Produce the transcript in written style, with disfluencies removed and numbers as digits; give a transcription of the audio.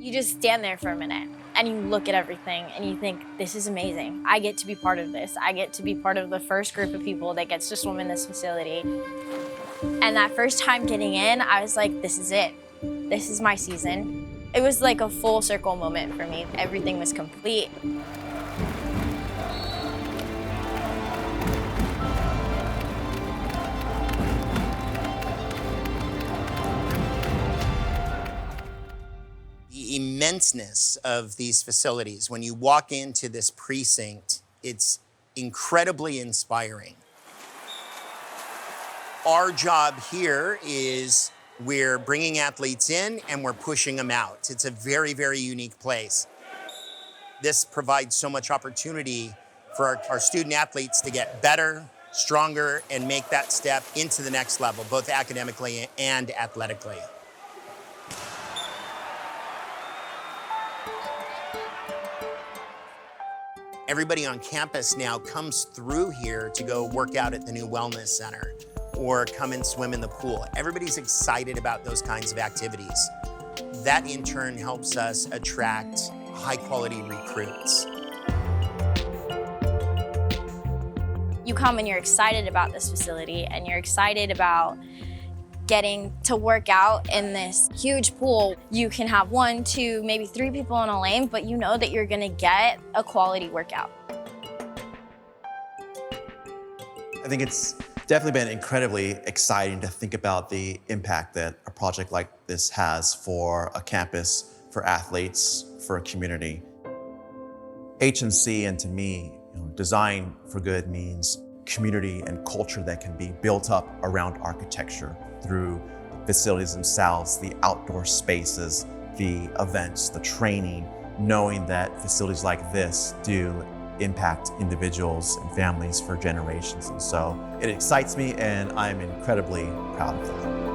You just stand there for a minute and you look at everything and you think, this is amazing. I get to be part of this. I get to be part of the first group of people that gets to swim in this facility. And that first time getting in, I was like, this is it. This is my season. It was like a full circle moment for me. Everything was complete. The immenseness of these facilities, when you walk into this precinct, it's incredibly inspiring. Our job here is we're bringing athletes in and we're pushing them out. It's a very, very unique place. This provides so much opportunity for our student athletes to get better, stronger, and make that step into the next level, both academically and athletically. Everybody on campus now comes through here to go work out at the new wellness center or come and swim in the pool. Everybody's excited about those kinds of activities. That in turn helps us attract high-quality recruits. You come and you're excited about this facility and you're excited about getting to work out in this huge pool. You can have 1, 2, maybe 3 people in a lane, but you know that you're gonna get a quality workout. I think it's definitely been incredibly exciting to think about the impact that a project like this has for a campus, for athletes, for a community. HMC, and to me, design for good means community and culture that can be built up around architecture through facilities themselves, the outdoor spaces, the events, the training, knowing that facilities like this do impact individuals and families for generations. And so it excites me, and I'm incredibly proud of that.